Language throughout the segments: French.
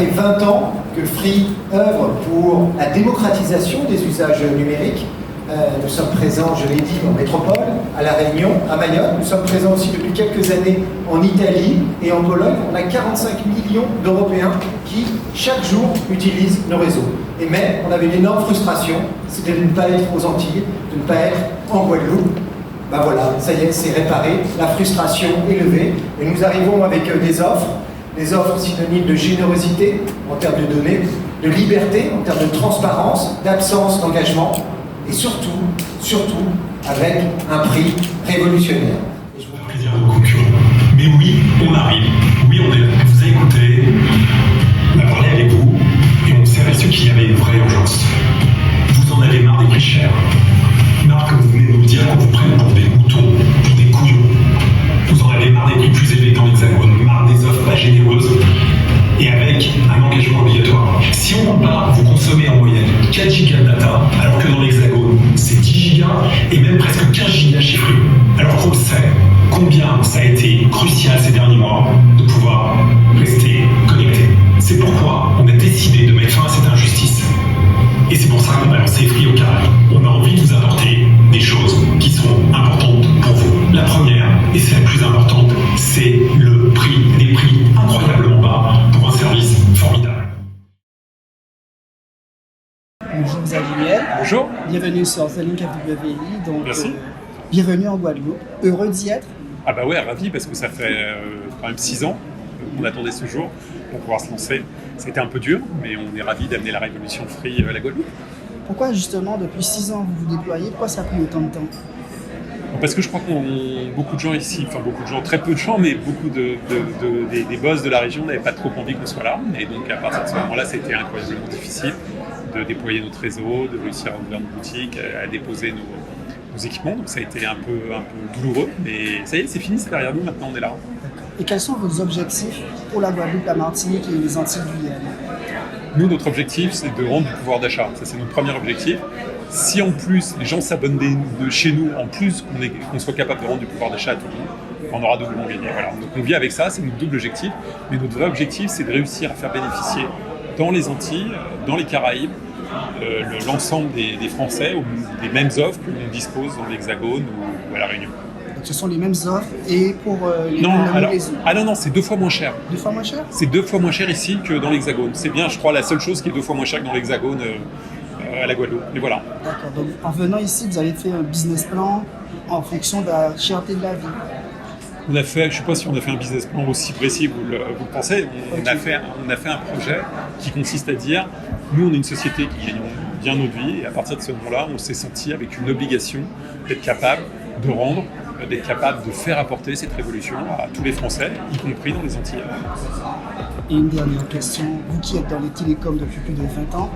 fait 20 ans que Free œuvre pour la démocratisation des usages numériques. Nous sommes présents, je l'ai dit, en métropole, à La Réunion, à Mayotte. Nous sommes présents aussi depuis quelques années en Italie et en Pologne. On a 45 millions d'Européens qui, chaque jour, utilisent nos réseaux. Mais on avait une énorme frustration, c'était de ne pas être aux Antilles, de ne pas être en Guadeloupe. Ben voilà, ça y est, c'est réparé, la frustration est levée. Et nous arrivons avec des offres synonymes de générosité en termes de données, de liberté en termes de transparence, d'absence d'engagement, et surtout, avec un prix révolutionnaire. Plaisir de concurrents. Mais oui, on arrive. Oui, on vous a écouté, on a parlé avec vous, et on servait ceux qui avaient une vraie urgence. Vous en avez marre des prix chers. Marre que vous venez nous dire qu'on vous prenne pour des moutons, pour des couillons. Vous en avez marre des prix plus élevés dans l'Hexagone, marre des offres pas généreuses, et avec un engagement obligatoire. Si on compare, vous consommez en moyenne 4 gigas de data, alors que dans l'Hexagone, c'est 10 gigas et même presque 15 gigas chez Free. Alors qu'on le sait, combien ça a été crucial ces derniers mois de pouvoir rester connecté. C'est pourquoi on a décidé de mettre fin à cette injustice. Et c'est pour ça qu'on a lancé Free au carré. On a envie de vous apporter des choses qui sont importantes pour vous. La première, et c'est la plus importante, c'est le prix. Des prix incroyablement bas pour un service formidable. Bonjour Xavier. Bonjour. Bienvenue sur The Link FWI. Donc, Merci. Bienvenue en Guadeloupe. Heureux d'y être. Ah bah ouais, ravi parce que ça fait quand même 6 ans qu'on attendait ce jour pour pouvoir se lancer. C'était un peu dur, mais on est ravis d'amener la révolution Free à la Guadeloupe. Pourquoi justement depuis 6 ans vous vous déployez? Pourquoi ça a pris autant de temps? Parce que je crois qu'on beaucoup de gens ici, enfin beaucoup de gens, très peu de gens, mais beaucoup des boss de la région n'avaient pas trop envie qu'on soit là. Et donc à partir de ce moment-là, c'était incroyablement difficile de déployer notre réseau, de réussir à ouvrir nos boutiques, à déposer nos équipements. Donc ça a été un peu douloureux, mais ça y est, c'est fini, c'est derrière nous, maintenant on est là. Et quels sont vos objectifs pour la Guadeloupe, la Martinique et les Antilles Guyane? Nous, notre objectif, c'est de rendre du pouvoir d'achat. Ça, c'est notre premier objectif. Si en plus, les gens s'abonnent de chez nous, en plus qu'on soit capable de rendre du pouvoir d'achat à tout le monde, on aura doublement gagné. Voilà. Donc on vit avec ça, c'est notre double objectif. Mais notre vrai objectif, c'est de réussir à faire bénéficier dans les Antilles, dans les Caraïbes, l'ensemble des Français des mêmes offres que l'on dispose dans l'Hexagone ou à La Réunion. Donc ce sont les mêmes offres et pour les non, c'est 2 fois moins cher. 2 fois moins cher? C'est 2 fois moins cher ici que dans l'Hexagone. C'est bien, je crois, la seule chose qui est 2 fois moins cher que dans l'Hexagone à la Guadeloupe. Mais voilà. D'accord. Donc en venant ici, vous avez fait un business plan en fonction de la cherté de la vie. On a fait, je ne sais pas si on a fait un business plan aussi précis que vous le pensez. On a fait un projet qui consiste à dire, nous, on est une société qui gagne bien notre vie, et à partir de ce moment-là, on s'est senti avec une obligation d'être capable de rendre, d'être capable de faire apporter cette révolution à tous les Français, y compris dans les Antilles. Et une dernière question, vous qui êtes dans les télécoms depuis plus de 20 ans...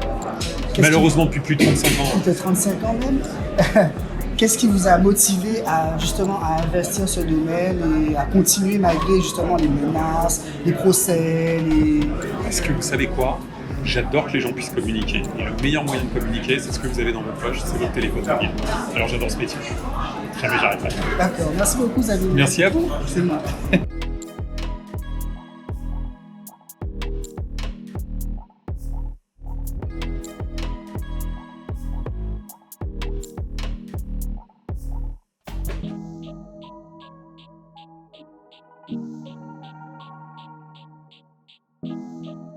Malheureusement, depuis plus de 35 ans. Plus de 35 ans même. Qu'est-ce qui vous a motivé à investir ce domaine et à continuer malgré justement les menaces, les procès, Parce que vous savez quoi? J'adore que les gens puissent communiquer. Et le meilleur moyen de communiquer, c'est ce que vous avez dans votre poche, c'est votre téléphone mobile. Alors j'adore ce métier. Jamais j'arrêterai. D'accord, merci beaucoup Xavier. Merci à vous. C'est moi.